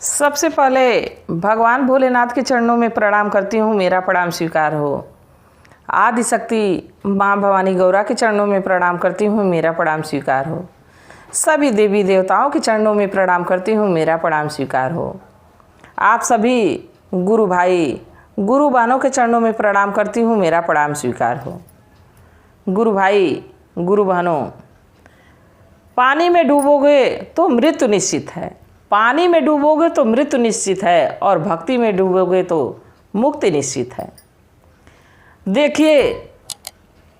सबसे पहले भगवान भोलेनाथ के चरणों में प्रणाम करती हूँ, मेरा प्रणाम स्वीकार हो। आदि शक्ति माँ भवानी गौरा के चरणों में प्रणाम करती हूँ, मेरा प्रणाम स्वीकार हो। सभी देवी देवताओं के चरणों में प्रणाम करती हूँ, मेरा प्रणाम स्वीकार हो। आप सभी गुरु भाई गुरु बहनों के चरणों में प्रणाम करती हूँ, मेरा प्रणाम स्वीकार हो। गुरु भाई गुरु बहनों, पानी में डूबोगे तो मृत्यु निश्चित है, पानी में डूबोगे तो मृत्यु निश्चित है, और भक्ति में डूबोगे तो मुक्ति निश्चित है। देखिए,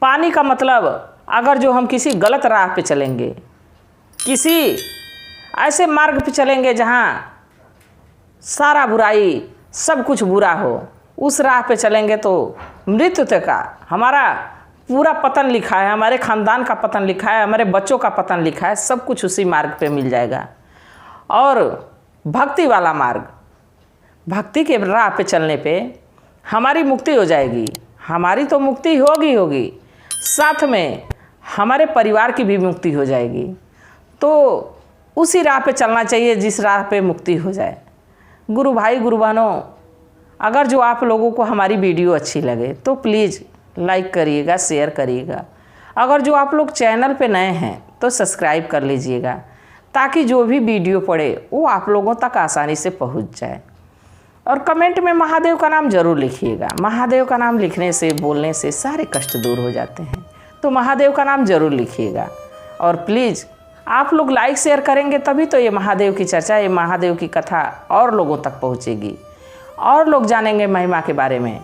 पानी का मतलब अगर जो हम किसी गलत राह पे चलेंगे, किसी ऐसे मार्ग पे चलेंगे जहाँ सारा बुराई सब कुछ बुरा हो, उस राह पे चलेंगे तो मृत्यु तक का हमारा पूरा पतन लिखा है, हमारे ख़ानदान का पतन लिखा है, हमारे बच्चों का पतन लिखा है, सब कुछ उसी मार्ग पे मिल जाएगा। और भक्ति वाला मार्ग, भक्ति के राह पे चलने पे हमारी मुक्ति हो जाएगी। हमारी तो मुक्ति होगी, साथ में हमारे परिवार की भी मुक्ति हो जाएगी। तो उसी राह पे चलना चाहिए जिस राह पे मुक्ति हो जाए। गुरु भाई गुरु बहनों, अगर जो आप लोगों को हमारी वीडियो अच्छी लगे तो प्लीज़ लाइक करिएगा, शेयर करिएगा। अगर जो आप लोग चैनल पे नए हैं तो सब्सक्राइब कर लीजिएगा, ताकि जो भी वीडियो पड़े वो आप लोगों तक आसानी से पहुंच जाए। और कमेंट में महादेव का नाम ज़रूर लिखिएगा। महादेव का नाम लिखने से, बोलने से सारे कष्ट दूर हो जाते हैं, तो महादेव का नाम ज़रूर लिखिएगा। और प्लीज़ आप लोग लाइक शेयर करेंगे तभी तो ये महादेव की चर्चा, ये महादेव की कथा और लोगों तक पहुँचेगी, और लोग जानेंगे महिमा के बारे में,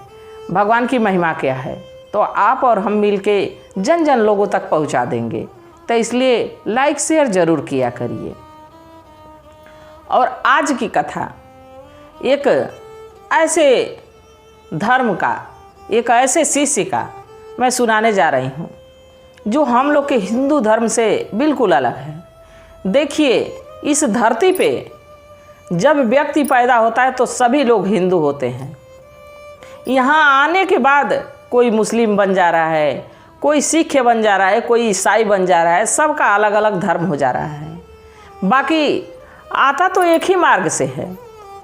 भगवान की महिमा क्या है। तो आप और हम मिलके जन जन लोगों तक पहुंचा देंगे। तो इसलिए लाइक शेयर ज़रूर किया करिए। और आज की कथा एक ऐसे धर्म का, एक ऐसे शिष्य का मैं सुनाने जा रही हूँ जो हम लोग के हिंदू धर्म से बिल्कुल अलग है। देखिए, इस धरती पे जब व्यक्ति पैदा होता है तो सभी लोग हिंदू होते हैं। यहाँ आने के बाद कोई मुस्लिम बन जा रहा है, कोई सिख बन जा रहा है, कोई ईसाई बन जा रहा है, सबका अलग अलग धर्म हो जा रहा है। बाकी आता तो एक ही मार्ग से है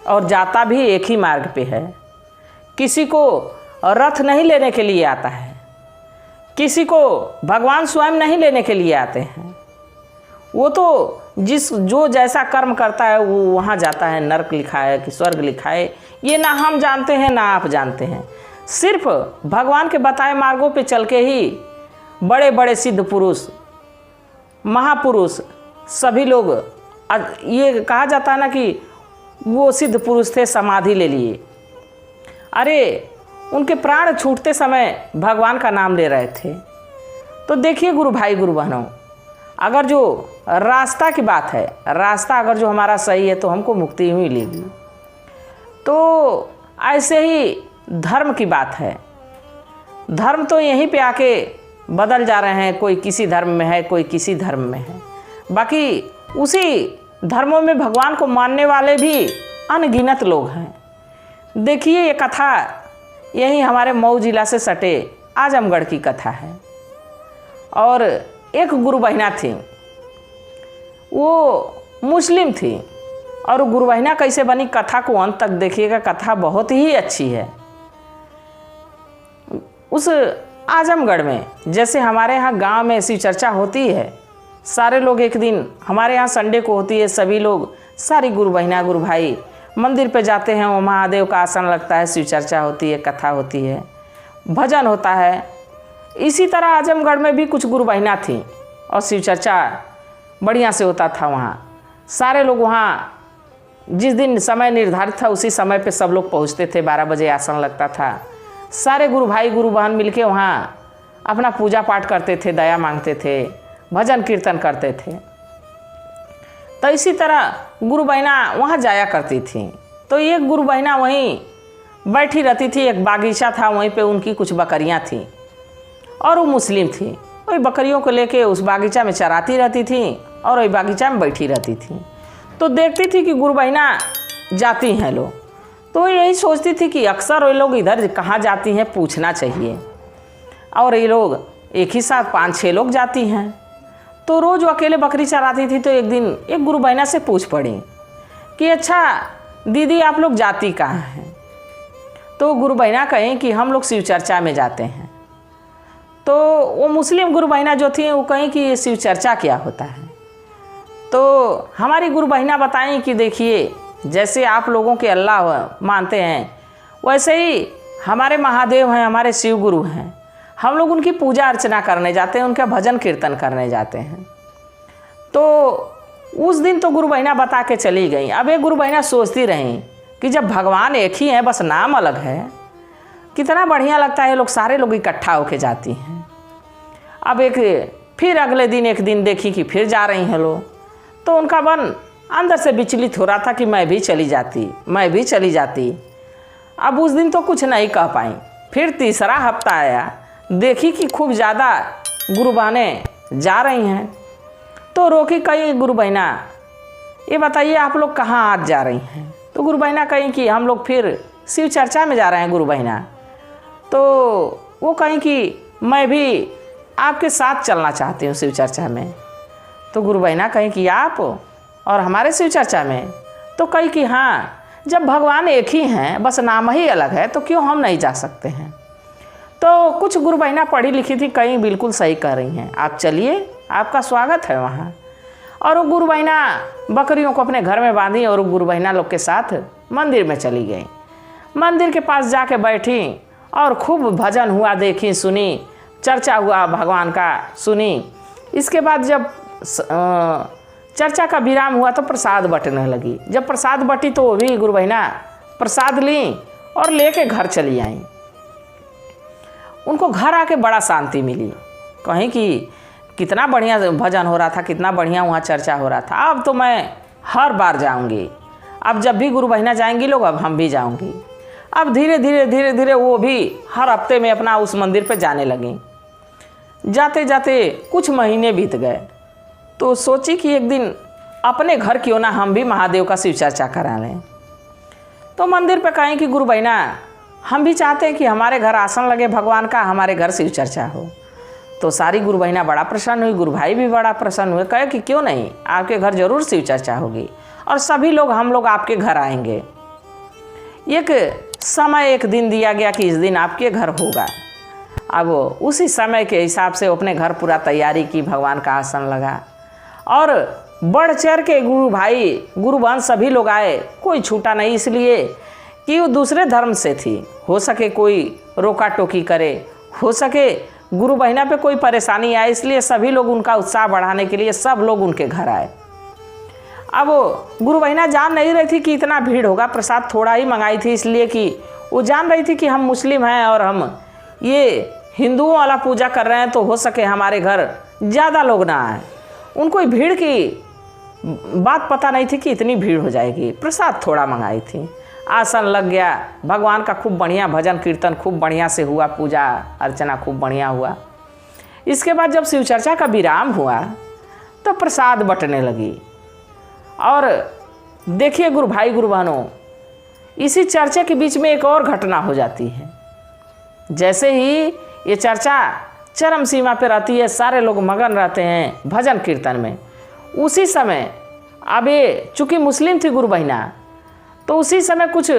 और जाता भी एक ही मार्ग पे है। किसी को रथ नहीं लेने के लिए आता है, किसी को भगवान स्वयं नहीं लेने के लिए आते हैं। वो तो जो जैसा कर्म करता है वो वहाँ जाता है। नरक लिखा है कि स्वर्ग लिखा है, ये ना हम जानते हैं ना आप जानते हैं। सिर्फ भगवान के बताए मार्गों पे चल के ही बड़े बड़े सिद्ध पुरुष, महापुरुष सभी लोग, ये कहा जाता है ना कि वो सिद्ध पुरुष थे, समाधि ले लिए। अरे, उनके प्राण छूटते समय भगवान का नाम ले रहे थे। तो देखिए गुरु भाई गुरु बहनों, अगर जो रास्ता की बात है, रास्ता अगर जो हमारा सही है तो हमको मुक्ति ही मिलेगी। तो ऐसे ही धर्म की बात है। धर्म तो यहीं पे आके बदल जा रहे हैं, कोई किसी धर्म में है, कोई किसी धर्म में है। बाकी उसी धर्मों में भगवान को मानने वाले भी अनगिनत लोग हैं। देखिए, ये कथा यहीं हमारे मऊ जिला से सटे आजमगढ़ की कथा है। और एक गुरु बहिना थी, वो मुस्लिम थी। और गुरु बहिना कैसे बनी, कथा को अंत तक देखिएगा, कथा बहुत ही अच्छी है। उस आजमगढ़ में जैसे हमारे यहाँ गांव में ऐसी चर्चा होती है, सारे लोग एक दिन, हमारे यहाँ संडे को होती है, सभी लोग, सारी गुरु बहिना गुरु भाई मंदिर पे जाते हैं। वो महादेव का आसन लगता है, शिव चर्चा होती है, कथा होती है, भजन होता है। इसी तरह आजमगढ़ में भी कुछ गुरु बहिना थी और शिव चर्चा बढ़िया से होता था वहाँ। सारे लोग वहाँ जिस दिन समय निर्धारित था उसी समय पे सब लोग पहुँचते थे। 12 बजे आसन लगता था। सारे गुरु भाई गुरु बहन मिलके वहाँ अपना पूजा पाठ करते थे, दया मांगते थे, भजन कीर्तन करते थे। तो इसी तरह गुरु बहिना वहाँ जाया करती थी। तो एक गुरु बहिना वहीं बैठी रहती थी, एक बागीचा था वहीं पे, उनकी कुछ बकरियाँ थीं और वो मुस्लिम थी। वही बकरियों को लेके उस बागीचा में चराती रहती थी और वही बागीचा में बैठी रहती थी। तो देखती थी कि गुरु बहिना जाती हैं लोग, तो यही सोचती थी कि अक्सर वो लोग इधर कहाँ जाती हैं, पूछना चाहिए। और ये लोग एक ही साथ 5-6 लोग जाती हैं। तो रोज़ अकेले बकरी चराती थी। तो एक दिन एक गुरु बहिना से पूछ पड़ी कि अच्छा दीदी आप लोग जाती कहाँ हैं? तो गुरु बहना कहें कि हम लोग शिव चर्चा में जाते हैं। तो वो मुस्लिम गुरु बहना जो थी वो कहें कि ये शिव चर्चा क्या होता है। तो हमारी गुरु बहना बताएं कि देखिए, जैसे आप लोगों के अल्लाह मानते हैं वैसे ही हमारे महादेव हैं, हमारे शिव गुरु हैं। हम लोग उनकी पूजा अर्चना करने जाते हैं, उनका भजन कीर्तन करने जाते हैं। तो उस दिन तो गुरु बहना बता के चली गई। अब एक गुरु बहना सोचती रहीं कि जब भगवान एक ही हैं, बस नाम अलग है, कितना बढ़िया लगता है, लोग सारे लोग इकट्ठा होके जाती हैं। अब फिर अगले दिन एक दिन देखी कि फिर जा रही हैं लोग, तो उनका मन अंदर से विचलित हो रहा था कि मैं भी चली जाती। अब उस दिन तो कुछ नहीं कह पाई। फिर तीसरा हफ्ता आया, देखी कि खूब ज़्यादा गुरु बहनें जा रही हैं। तो रोकी कही, गुरु बहना ये बताइए आप लोग कहाँ आज जा रही हैं? तो गुरु बहना कहीं कि हम लोग फिर शिव चर्चा में जा रहे हैं गुरु बहना। तो वो कहीं कि मैं भी आपके साथ चलना चाहती हूँ शिव चर्चा में। तो गुरु बहना कहीं कि आप और हमारे शिव चर्चा में? तो कहीं कि हाँ, जब भगवान एक ही हैं, बस नाम ही अलग है, तो क्यों हम नहीं जा सकते हैं? तो कुछ गुरु बहना पढ़ी लिखी थी, कहीं बिल्कुल सही कह रही हैं, आप चलिए, आपका स्वागत है वहाँ। और वो गुरु बहना बकरियों को अपने घर में बांधी और गुरु बहना लोग के साथ मंदिर में चली गई। मंदिर के पास जाके बैठी और खूब भजन हुआ, देखी सुनी, चर्चा हुआ भगवान का सुनी। इसके बाद जब चर्चा का विराम हुआ तो प्रसाद बंटने लगी। जब प्रसाद बटी तो वो भी गुरु बहना प्रसाद ली और लेके घर चली आई। उनको घर आके बड़ा शांति मिली, कहीं कि कितना बढ़िया भजन हो रहा था, कितना बढ़िया वहाँ चर्चा हो रहा था। अब तो मैं हर बार जाऊँगी, अब जब भी गुरु बहना जाएंगी लोग, अब हम भी जाऊँगी। अब धीरे धीरे वो भी हर हफ्ते में अपना उस मंदिर पे जाने लगी। जाते जाते कुछ महीने बीत गए तो सोची कि एक दिन अपने घर क्यों ना हम भी महादेव का शिव चर्चा करा लें। तो मंदिर पे कहें कि गुरु बहना हम भी चाहते हैं कि हमारे घर आसन लगे भगवान का, हमारे घर शिव चर्चा हो। तो सारी गुरु बहना बड़ा प्रसन्न हुई, गुरु भाई भी बड़ा प्रसन्न हुए, कहे कि क्यों नहीं, आपके घर जरूर शिव चर्चा होगी और सभी लोग हम लोग आपके घर आएंगे। एक समय एक दिन दिया गया कि इस दिन आपके घर होगा। अब उसी समय के हिसाब से अपने घर पूरा तैयारी की, भगवान का आसन लगा और बढ़ चढ़ के गुरु भाई गुरु बहन सभी लोग आए, कोई छूटा नहीं, इसलिए कि वो दूसरे धर्म से थी। हो सके कोई रोका टोकी करे, हो सके गुरु बहना पे कोई परेशानी आए, इसलिए सभी लोग उनका उत्साह बढ़ाने के लिए सब लोग उनके घर आए। अब गुरु बहना जान नहीं रही थी कि इतना भीड़ होगा, प्रसाद थोड़ा ही मंगाई थी, इसलिए कि वो जान रही थी कि हम मुस्लिम हैं और हम ये हिंदुओं वाला पूजा कर रहे हैं, तो हो सके हमारे घर ज़्यादा लोग ना आए। उनको भीड़ की बात पता नहीं थी कि इतनी भीड़ हो जाएगी। प्रसाद थोड़ा मंगाई थी, आसन लग गया, भगवान का खूब बढ़िया भजन कीर्तन खूब बढ़िया से हुआ, पूजा अर्चना खूब बढ़िया हुआ। इसके बाद जब शिव चर्चा का विराम हुआ तो प्रसाद बंटने लगी। और देखिए गुरु भाई गुरु बहनों, इसी चर्चा के बीच में एक और घटना हो जाती है। जैसे ही ये चर्चा चरम सीमा पे रहती है, सारे लोग मगन रहते हैं भजन कीर्तन में, उसी समय अब ये चूँकि मुस्लिम थी गुरु बहना, तो उसी समय कुछ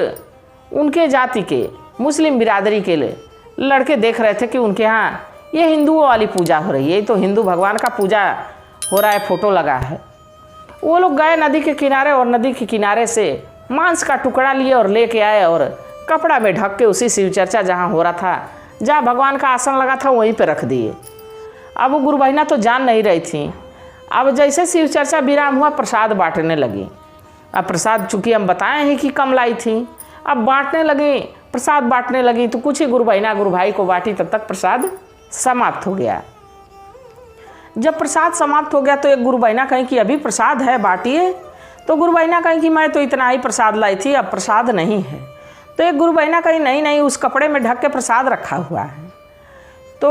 उनके जाति के मुस्लिम बिरादरी के लड़के देख रहे थे कि उनके यहाँ ये हिंदुओं वाली पूजा हो रही है, तो हिंदू भगवान का पूजा हो रहा है, फोटो लगा है। वो लोग गए नदी के किनारे और नदी के किनारे से मांस का टुकड़ा लिए और लेके आए और कपड़ा में ढक के उसी शिव चर्चा जहाँ हो रहा था, जहाँ भगवान का आसन लगा था, वहीं पे रख दिए। अब वो गुरु बहना तो जान नहीं रही थी। अब जैसे शिव चर्चा विराम हुआ, प्रसाद बांटने लगी। अब प्रसाद चूँकि हम बताए हैं कि कम लाई थी, अब बांटने लगी, प्रसाद बांटने लगी। तो कुछ ही गुरु बहना गुरु भाई को बांटी, तब तक प्रसाद समाप्त हो गया। जब प्रसाद समाप्त हो गया तो एक गुरु बहना कहीं कि अभी प्रसाद है, बांटिए। तो गुरु बहना कहीं कि मैं तो इतना ही प्रसाद लाई थी, अब प्रसाद नहीं है। तो एक गुरु बहना कहीं नहीं, उस कपड़े में ढक के प्रसाद रखा हुआ है। तो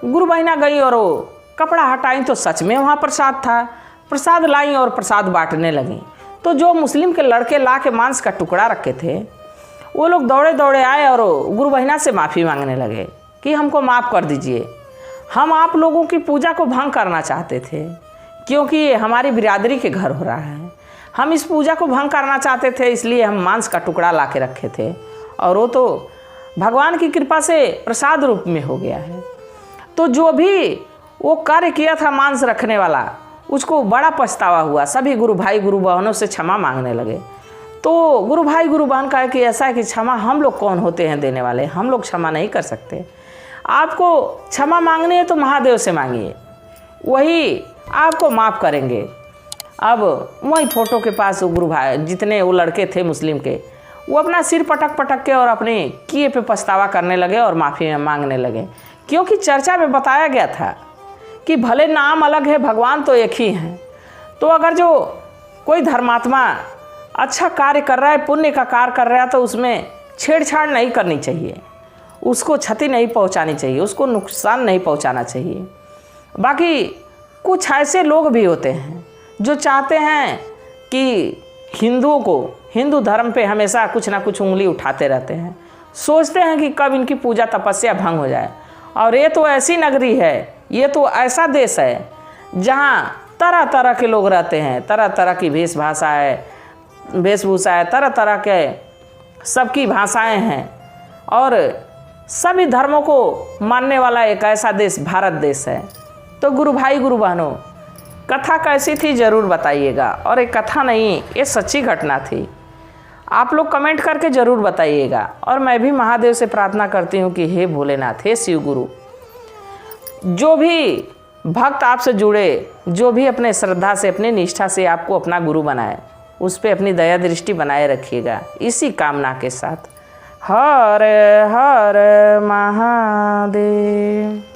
गुरु बहना गई और वो कपड़ा हटाई तो सच में वहाँ प्रसाद था। प्रसाद लाई और प्रसाद बांटने लगी। तो जो मुस्लिम के लड़के ला के मांस का टुकड़ा रखे थे, वो लोग दौड़े दौड़े आए और गुरु बहना से माफ़ी मांगने लगे कि हमको माफ़ कर दीजिए, हम आप लोगों की पूजा को भंग करना चाहते थे, क्योंकि ये हमारी बिरादरी के घर हो रहा है, हम इस पूजा को भंग करना चाहते थे, इसलिए हम मांस का टुकड़ा ला के रखे थे, और वो तो भगवान की कृपा से प्रसाद रूप में हो गया है। तो जो भी वो कार्य किया था मांस रखने वाला, उसको बड़ा पछतावा हुआ। सभी गुरु भाई गुरु बहनों से क्षमा मांगने लगे। तो गुरु भाई गुरु बहन का है कि ऐसा है कि क्षमा हम लोग कौन होते हैं देने वाले, हम लोग क्षमा नहीं कर सकते। आपको क्षमा मांगनी है तो महादेव से मांगिए, वही आपको माफ़ करेंगे। अब वही फोटो के पास वो गुरु भाई जितने वो लड़के थे मुस्लिम के, वो अपना सिर पटक पटक के और अपने किए पे पछतावा करने लगे और माफ़ी मांगने लगे, क्योंकि चर्चा में बताया गया था कि भले नाम अलग है, भगवान तो एक ही हैं। तो अगर जो कोई धर्मात्मा अच्छा कार्य कर रहा है, पुण्य का कार्य कर रहा है, तो उसमें छेड़छाड़ नहीं करनी चाहिए, उसको क्षति नहीं पहुंचानी चाहिए, उसको नुकसान नहीं पहुंचाना चाहिए। बाकी कुछ ऐसे लोग भी होते हैं जो चाहते हैं कि हिंदुओं को, हिंदू धर्म पे हमेशा कुछ ना कुछ उंगली उठाते रहते हैं, सोचते हैं कि कब इनकी पूजा तपस्या भंग हो जाए। और ये तो ऐसी नगरी है, ये तो ऐसा देश है जहाँ तरह तरह के लोग रहते हैं, तरह तरह की वेशभूषा है, तरह तरह के सबकी भाषाएं हैं, और सभी धर्मों को मानने वाला एक ऐसा देश भारत देश है। तो गुरु भाई गुरु बहनों, कथा कैसी थी ज़रूर बताइएगा, और एक कथा नहीं, ये सच्ची घटना थी। आप लोग कमेंट करके ज़रूर बताइएगा। और मैं भी महादेव से प्रार्थना करती हूँ कि हे भोलेनाथ, हे शिव गुरु, जो भी भक्त आपसे जुड़े, जो भी अपने श्रद्धा से, अपनी निष्ठा से आपको अपना गुरु बनाए, उस पर अपनी दया दृष्टि बनाए रखिएगा, इसी कामना के साथ। हर हर महादेव।